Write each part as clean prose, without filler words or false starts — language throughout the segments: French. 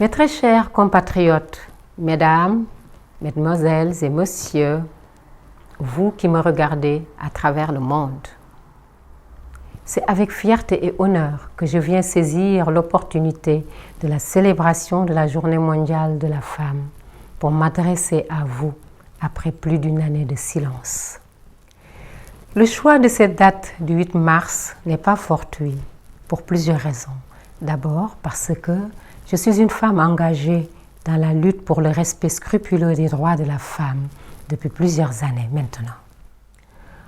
Mes très chers compatriotes, mesdames, mesdemoiselles et messieurs, vous qui me regardez à travers le monde, c'est avec fierté et honneur que je viens saisir l'opportunité de la célébration de la Journée mondiale de la femme pour m'adresser à vous après plus d'une année de silence. Le choix de cette date du 8 mars n'est pas fortuit pour plusieurs raisons. D'abord parce que je suis une femme engagée dans la lutte pour le respect scrupuleux des droits de la femme depuis plusieurs années maintenant.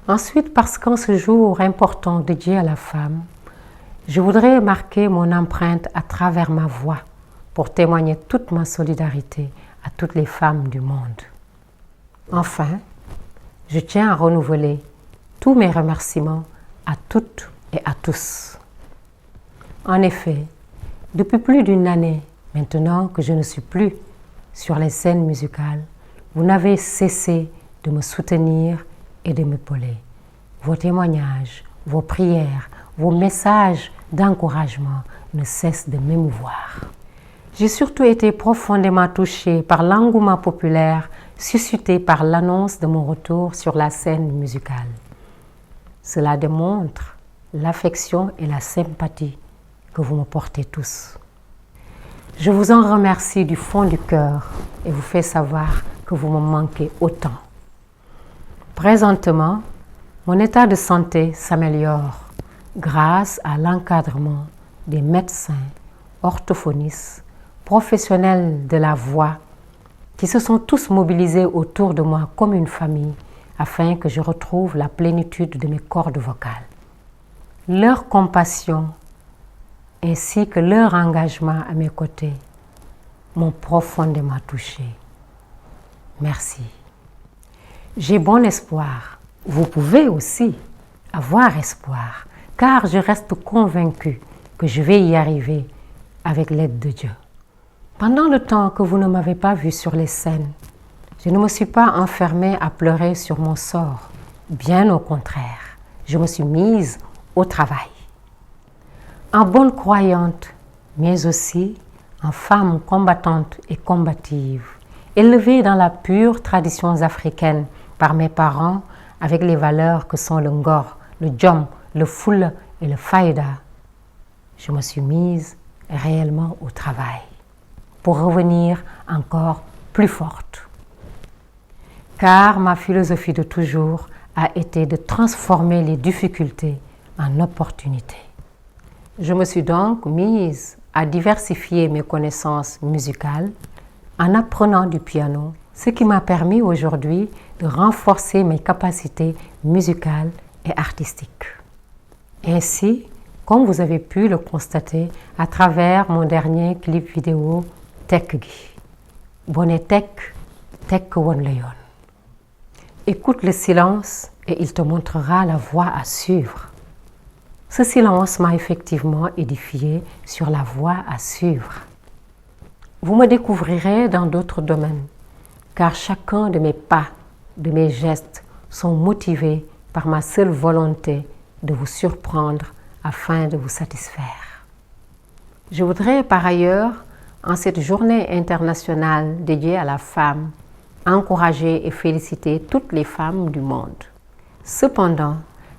Ensuite, parce qu'en ce jour important dédié à la femme, je voudrais marquer mon empreinte à travers ma voix pour témoigner toute ma solidarité à toutes les femmes du monde. Enfin, je tiens à renouveler tous mes remerciements à toutes et à tous. En effet, depuis plus d'une année, maintenant que je ne suis plus sur les scènes musicales, vous n'avez cessé de me soutenir et de m'épauler. Vos témoignages, vos prières, vos messages d'encouragement ne cessent de m'émouvoir. J'ai surtout été profondément touchée par l'engouement populaire suscité par l'annonce de mon retour sur la scène musicale. Cela démontre l'affection et la sympathie que vous me portez tous. Je vous en remercie du fond du cœur et vous fais savoir que vous me manquez autant. Présentement, mon état de santé s'améliore grâce à l'encadrement des médecins, orthophonistes, professionnels de la voix qui se sont tous mobilisés autour de moi comme une famille afin que je retrouve la plénitude de mes cordes vocales. Leur compassion ainsi que leur engagement à mes côtés m'ont profondément touchée. Merci. J'ai bon espoir. Vous pouvez aussi avoir espoir, car je reste convaincue que je vais y arriver avec l'aide de Dieu. Pendant le temps que vous ne m'avez pas vue sur les scènes, je ne me suis pas enfermée à pleurer sur mon sort. Bien au contraire, je me suis mise au travail. En bonne croyante, mais aussi en femme combattante et combative, élevée dans la pure tradition africaine par mes parents avec les valeurs que sont le ngor, le djom, le foula et le faïda, je me suis mise réellement au travail pour revenir encore plus forte. Car ma philosophie de toujours a été de transformer les difficultés en opportunités. Je me suis donc mise à diversifier mes connaissances musicales en apprenant du piano, ce qui m'a permis aujourd'hui de renforcer mes capacités musicales et artistiques. Ainsi, comme vous avez pu le constater à travers mon dernier clip vidéo Tekgi, Bonne Tek, Tek Won Leon. Écoute le silence et il te montrera la voie à suivre. Ce silence m'a effectivement édifié sur la voie à suivre. Vous me découvrirez dans d'autres domaines, car chacun de mes pas, de mes gestes sont motivés par ma seule volonté de vous surprendre afin de vous satisfaire. Je voudrais par ailleurs, en cette journée internationale dédiée à la femme, encourager et féliciter toutes les femmes du monde. Cependant,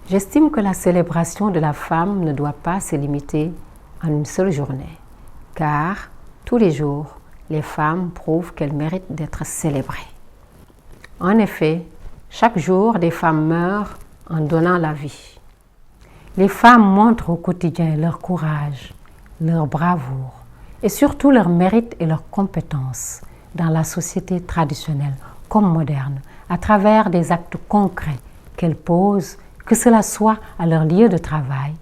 j'estime que la célébration de la femme ne doit pas se limiter en une seule journée, car tous les jours, les femmes prouvent qu'elles méritent d'être célébrées. En effet, chaque jour, des femmes meurent en donnant la vie. Les femmes montrent au quotidien leur courage, leur bravoure et surtout leur mérite et leurs compétences dans la société traditionnelle comme moderne, à travers des actes concrets qu'elles posent, que cela soit à leur lieu de travail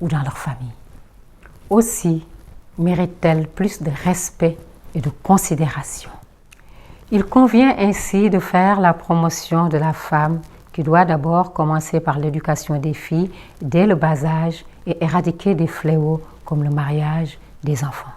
ou dans leur famille. Aussi méritent-elles plus de respect et de considération. Il convient ainsi de faire la promotion de la femme qui doit d'abord commencer par l'éducation des filles dès le bas âge et éradiquer des fléaux comme le mariage des enfants.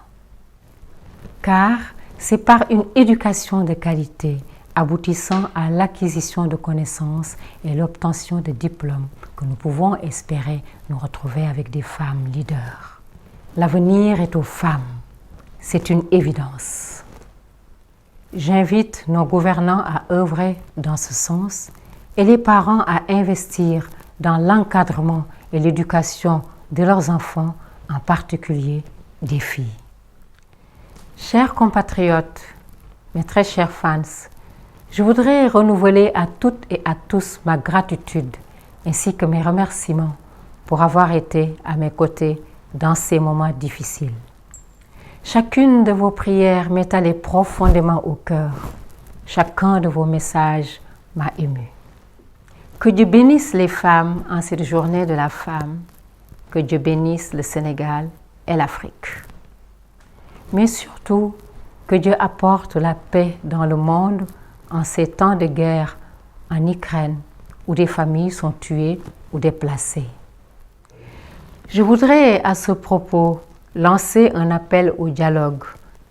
Car c'est par une éducation de qualité aboutissant à l'acquisition de connaissances et l'obtention de diplômes que nous pouvons espérer nous retrouver avec des femmes leaders. L'avenir est aux femmes. c'est une évidence. J'invite nos gouvernants à œuvrer dans ce sens et les parents à investir dans l'encadrement et l'éducation de leurs enfants, en particulier des filles. Chers compatriotes, mes très chers fans, je voudrais renouveler à toutes et à tous ma gratitude ainsi que mes remerciements pour avoir été à mes côtés dans ces moments difficiles. Chacune de vos prières m'est allée profondément au cœur. Chacun de vos messages m'a ému. Que Dieu bénisse les femmes en cette journée de la femme. Que Dieu bénisse le Sénégal et l'Afrique. Mais surtout, que Dieu apporte la paix dans le monde en ces temps de guerre en Ukraine où des familles sont tuées ou déplacées. Je voudrais à ce propos lancer un appel au dialogue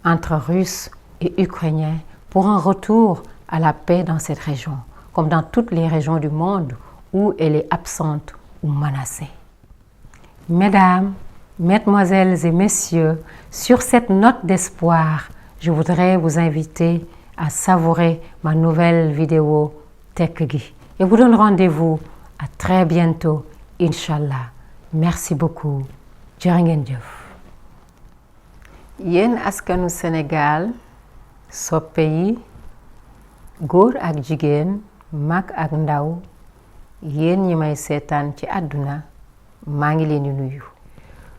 entre Russes et Ukrainiens pour un retour à la paix dans cette région, comme dans toutes les régions du monde où elle est absente ou menacée. Mesdames, mesdemoiselles et messieurs, sur cette note d'espoir, je voudrais vous inviter à savourer ma nouvelle vidéo Tekki et vous donne rendez-vous à très bientôt, Inch'Allah. Merci beaucoup. Jërë ngeen jëf. Yéen askanu Sénégal, soppe yi, góor ak jigéen, mag ak ndaw, yéen ñi may seetaan ci àdduna, maa ngi leen di nuyu.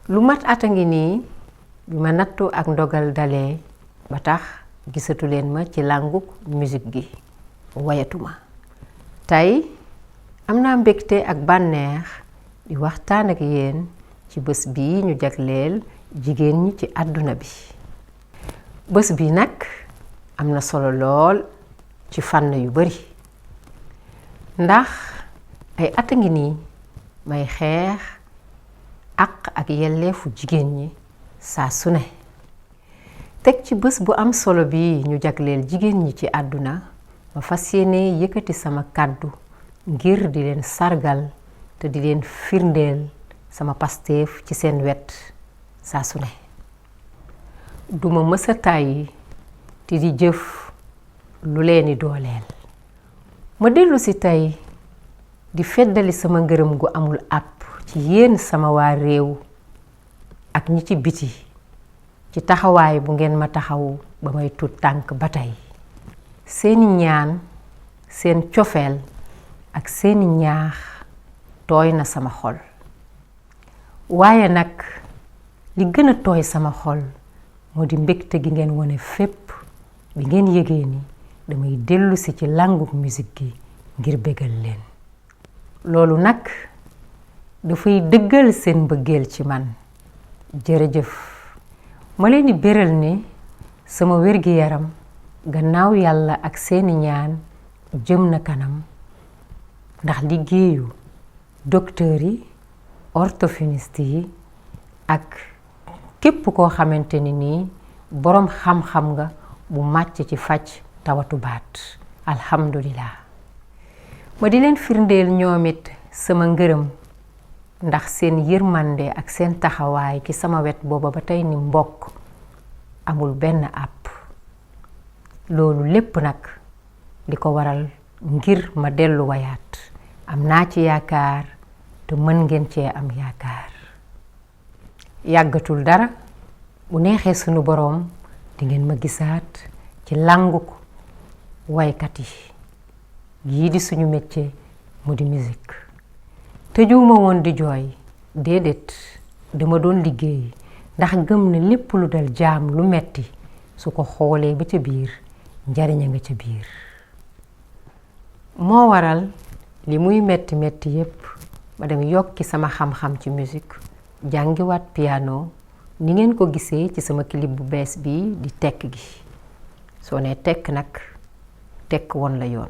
Lu mat at a ngi nii bi ma nattu ak ndogal dalee ba tax gisatu leen ma ci làngug musique gi wayatuma. Tey am naa mbégte ak bànneex di waxtaan ak yéen ci bés bii ñu jagleel jigéen ñi ci àdduna bi. Bés bi nag am na solo lool ci fànn yu bari ndax ay at a ngi nii may xeex ak yelleefu jigéen ñi saa su ne. Teg ci bés bu am solo bi ñu jagleel jigéen ñi ci àdduna ma fas yéene yëkkati sama kàddu ngir di leen sargal te di leen firndeel sama pasteef ci seen wet saa su ne. Duma mësa tàyyi te di jëf lu leeni dooleel. Ma dellu si tey di feddali sama ngërëm gu amul àpp ci yéen sama waa réew ak ñi ci biti ci taxawaay bu ngeen ma taxawu ba may tuut tànk ba tey. Seeni ñaan, seen cofeel ak seeni ñaax tooy na sama xol. Waaye nag li gën a tooy sama xol moo di mbégte gi ngeen wone fépp bi ngeen yëgee ni damay dellu si ci làngug musique gi ngir bégal leen. Loolu nag dafay dëggal seen mbëggeel ci man. Jërëjëf. Ma leen di béral ni sama wér-gi-yaram gannaaw yàlla ak seeni ñaan jëm na kanam ndax liggéeyu docteur yi, orthophoniste yi ak képp koo xamante ni nii boroom xam-xam nga bu màcc ci faj tawatu baat. Alhamdulillah. Ma di leen firndeel ñoom it sama ngërëm ndax seen yërmande ak seen taxawaay ci sama wet booba ba tey ni mbokk amul benn àpp. Loolu lépp nag li ko waral ngir ma dellu wayaat. Am naa ci yaakaar te mën ngeen cee am yaakaar. Yàggatul dara bu neexee sunu boroom di ngeen ma gisaat ci lànguk waykat yi yii di suñu métier mu di musique. tëjuwuma woon di jooy déedéet dama doon liggéey ndax gëm na lépp lu dal jaam lu metti su ko xoolee ba ca biir njariñ a nga ca biir. moo waral li muy metti metti yépp ma dem yokki sama xam-xam ci musique jàngiwaat piano ni ngeen ko gisee ci sama clip bu bees bi di tekk gi. soo nee tekk nag tekk won la yoon.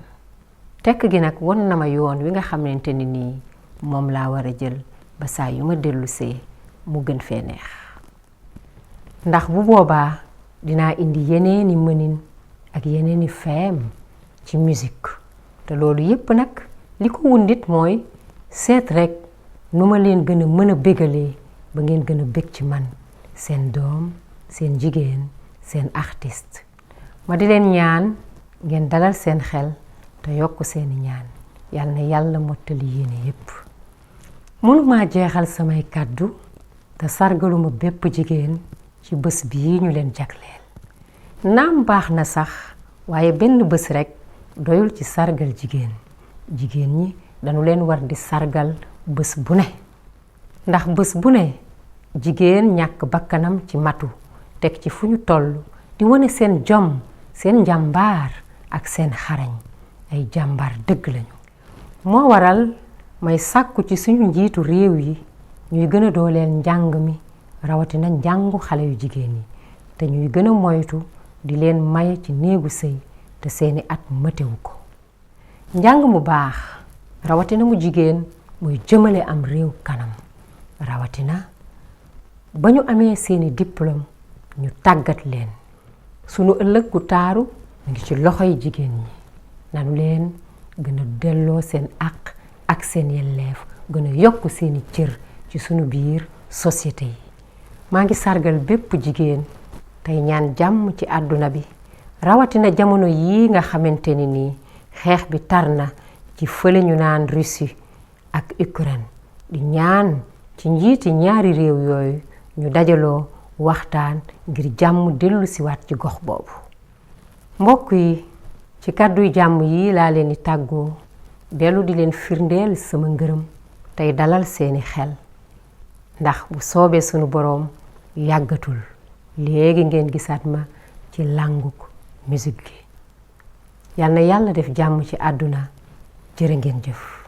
tekk gi nag won na ma yoon wi nga xamante ni nii moom laa war a jël ba saa yu ma dellusee mu gën fee neex. ndax bu boobaa dinaa indi yeneeni mënin ak yeneeni feem ci musique. te loolu yépp nag li ko wundit mooy seet rekk nu ma leen gën a mën a bégalee ba ngeen gën a bég ci man seen doom seen jigéen seen artiste. ma di leen ñaan ngeen dalal seen xel te yokk seeni ñaan yal na yàlla mottali yéene yépp. mënuma jeexal samay kàddu te sargaluma bépp jigéen ci bés bii ñu leen jagleel. naam baax na sax waaye benn bés rekk doyul ci sargal jigéen. jigéen ñi dañu leen war di sargal bés bu ne. ndax bés bu ne jigéen ñàkk bakkanam ci matu teg ci fu ñu toll di wane seen jom seen njàmbaar ak seen xarañ. ay jàmbaar dëgg lañu. moo waral may sàkku ci suñu njiitu réew yi ñuy gën a dooleel njàng mi rawatina njàngu xale yu jigéen yi te ñuy gën a moytu di leen may ci néegu sëy te seeni at mëtewu ko. njàng mu baax rawatina mu jigéen muy jëmale am réew kanam rawatina ba ñu amee seeni diplôme ñu tàggat leen. sunu ëllëg gu taaru mu ngi ci loxoy jigéen ñi. nanu leen gën a delloo seen àq ak seen yelleef gën a yokk seeni cër ci sunu biir société yi. maa ngi sargal bépp jigéen tey ñaan jàmm ci àdduna bi rawatina jamono yii nga xamante ni nii xeex bi tar na ci fële ñu naan Russie ak Ukraine. di ñaan ci njiiti ñaari réew yooyu ñu dajaloo waxtaan ngir jàmm dellu siwaat ci gox boobu. mbokk yi ci kàdduy jàmm yi laa leen di tàggoo dellu di leen firndeel sama ngërëm tey dalal seeni xel ndax bu soobee sunu boroom yàggatul léegi ngeen gisaat ma ci lànguk musique gi. yal na yàlla def jàmm ci àdduna jërë ngeen jëf.